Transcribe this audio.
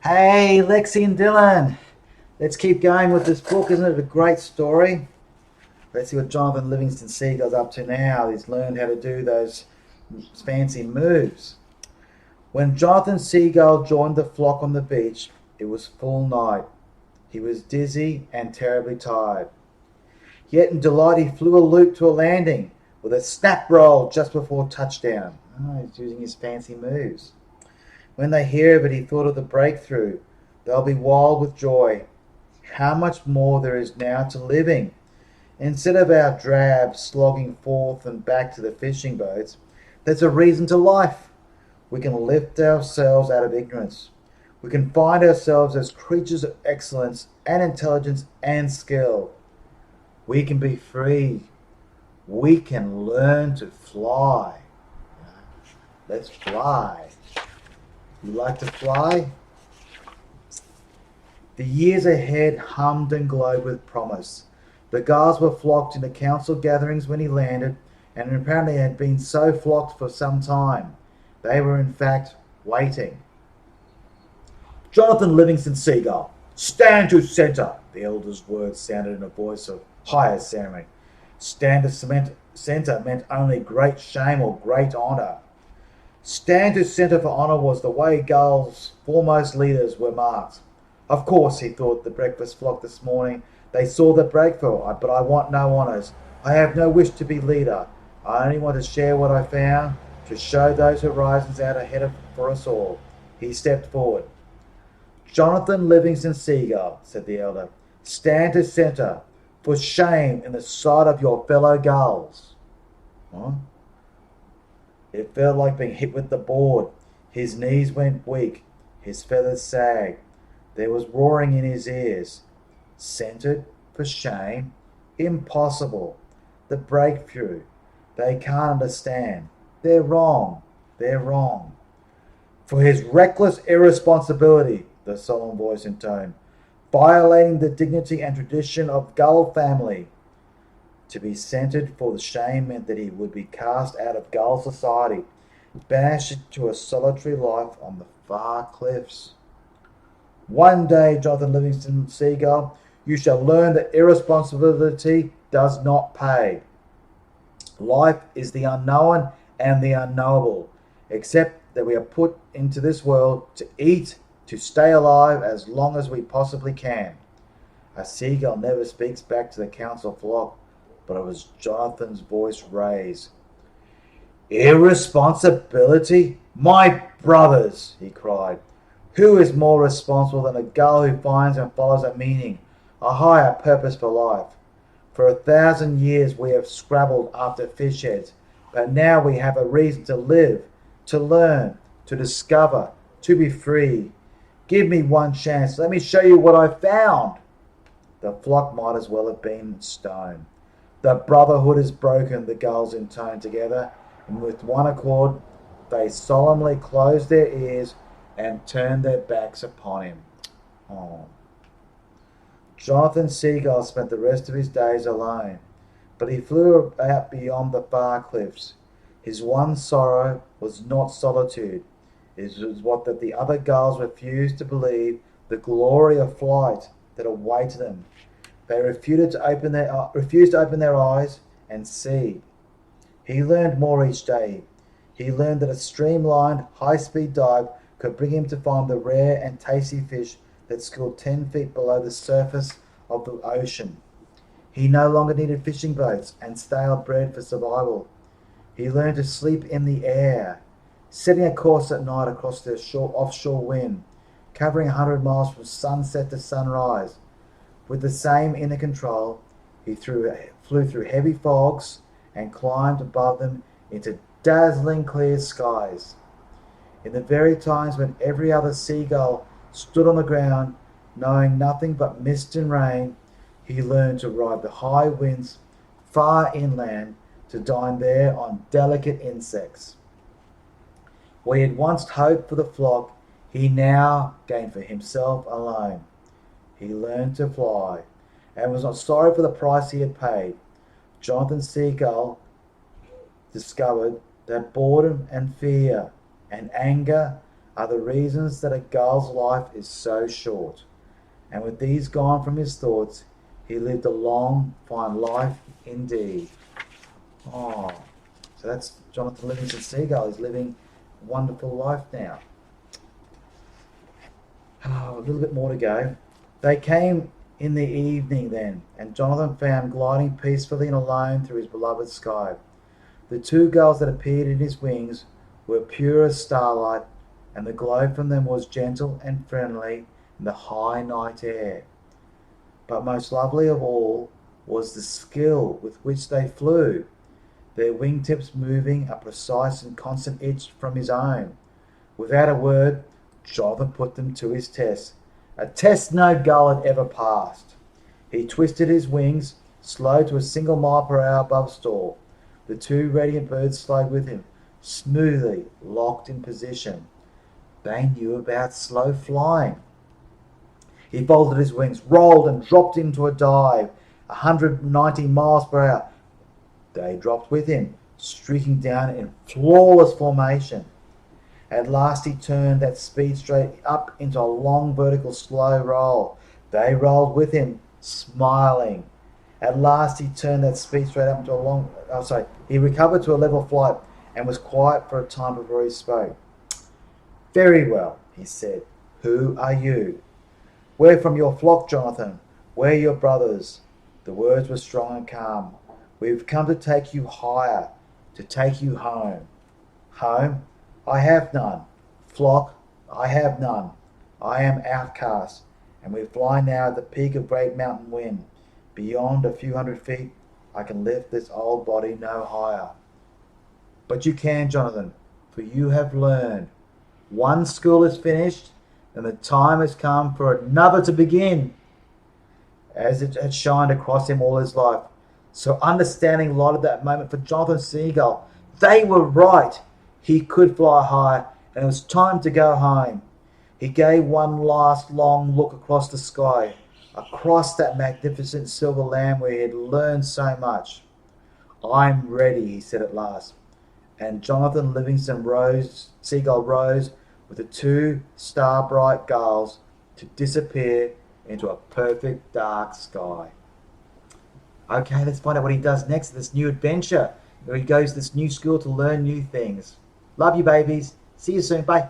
Hey, Lexi and Dylan. Let's keep going with this book. Isn't it a great story? Let's see what Jonathan Livingston Seagull's up to now. He's learned how to do those fancy moves. When Jonathan Seagull joined the flock on the beach, it was full night. He was dizzy and terribly tired. Yet in delight, he flew a loop to a landing with a snap roll just before touchdown. Oh, he's using his fancy moves. When they hear of it, he thought of the breakthrough. They'll be wild with joy. How much more there is now to living. Instead of our drab slogging forth and back to the fishing boats, there's a reason to life. We can lift ourselves out of ignorance. We can find ourselves as creatures of excellence and intelligence and skill. We can be free. We can learn to fly. Let's fly. You like to fly? The years ahead hummed and glowed with promise. The gulls were flocked into council gatherings when he landed, and apparently had been so flocked for some time. They were in fact waiting. Jonathan Livingston Seagull, stand to centre! The elder's words sounded in a voice of higher ceremony. Stand to centre meant only great shame or great honour. Stand to centre for honour was the way Gull's foremost leaders were marked. Of course, he thought, the breakfast flock this morning. They saw the breakthrough, but I want no honours. I have no wish to be leader. I only want to share what I found, to show those horizons out ahead for us all. He stepped forward. Jonathan Livingston Seagull, said the elder, stand to centre, for shame in the sight of your fellow gulls. Huh? It felt like being hit with the board. His knees went weak. His feathers sagged. There was roaring in his ears. Centered for shame? Impossible. The breakthrough. They can't understand. They're wrong. They're wrong. For his reckless irresponsibility, the solemn voice intoned, violating the dignity and tradition of Gull family. To be centered for the shame meant that he would be cast out of Gull society, banished to a solitary life on the far cliffs. One day, Jonathan Livingston Seagull, you shall learn that irresponsibility does not pay. Life is the unknown and the unknowable, except that we are put into this world to eat, to stay alive as long as we possibly can. A seagull never speaks back to the council flock, but it was Jonathan's voice raised. Irresponsibility? My brothers, he cried. Who is more responsible than a gull who finds and follows a meaning, a higher purpose for life? For 1,000 years we have scrabbled after fish heads, but now we have a reason to live, to learn, to discover, to be free. Give me one chance. Let me show you what I found. The flock might as well have been stone. The brotherhood is broken, the gulls intoned together, and with one accord they solemnly closed their ears and turned their backs upon him. Oh. Jonathan Seagull spent the rest of his days alone, but he flew out beyond the far cliffs. His one sorrow was not solitude. It was what that the other gulls refused to believe, the glory of flight that awaited them. They refused to open their eyes and see. He learned more each day. He learned that a streamlined, high-speed dive could bring him to find the rare and tasty fish that schooled 10 feet below the surface of the ocean. He no longer needed fishing boats and stale bread for survival. He learned to sleep in the air, setting a course at night across the offshore wind, covering 100 miles from sunset to sunrise. With the same inner control, he flew through heavy fogs and climbed above them into dazzling clear skies. In the very times when every other seagull stood on the ground, knowing nothing but mist and rain, he learned to ride the high winds far inland to dine there on delicate insects. Where he had once hoped for the flock, he now gained for himself alone. He learned to fly, and was not sorry for the price he had paid. Jonathan Seagull discovered that boredom and fear and anger are the reasons that a gull's life is so short. And with these gone from his thoughts, he lived a long, fine life indeed. Oh, so that's Johnathan Livingston Seagul. He's living a wonderful life now. Oh, a little bit more to go. They came in the evening then, and Johnathan found gliding peacefully and alone through his beloved sky. The two gulls that appeared in his wings were pure as starlight, and the glow from them was gentle and friendly in the high night air. But most lovely of all was the skill with which they flew, their wingtips moving a precise and constant inch from his own. Without a word, Johnathan put them to his test, a test no gull had ever passed. He twisted his wings, slow to a single mile per hour above stall. The two radiant birds slowed with him, smoothly locked in position. They knew about slow flying. He folded his wings, rolled and dropped into a dive, 190 miles per hour. They dropped with him, streaking down in flawless formation. At last he turned that speed straight up into a long vertical slow roll. They rolled with him, smiling. At last he turned that speed straight up into a long... He recovered to a level flight and was quiet for a time before he spoke. Very well, he said. Who are you? We're from your flock, Johnathan. We're your brothers. The words were strong and calm. We've come to take you higher, to take you home. Home? I have none. Flock? I have none. I am outcast, and we fly now at the peak of great mountain wind. Beyond a few hundred feet, I can lift this old body no higher. But you can, Johnathan, for you have learned. One school is finished, and the time has come for another to begin. As it had shined across him all his life, so understanding lighted that moment for Johnathan Seagul. They were right. He could fly high, and it was time to go home. He gave one last long look across the sky, across that magnificent silver land where he had learned so much. I'm ready, he said at last. And Johnathan Livingston Seagul rose with the two star-bright gulls to disappear into a perfect dark sky. Okay, let's find out what he does next, this new adventure, where he goes to this new school to learn new things. Love you, babies. See you soon. Bye.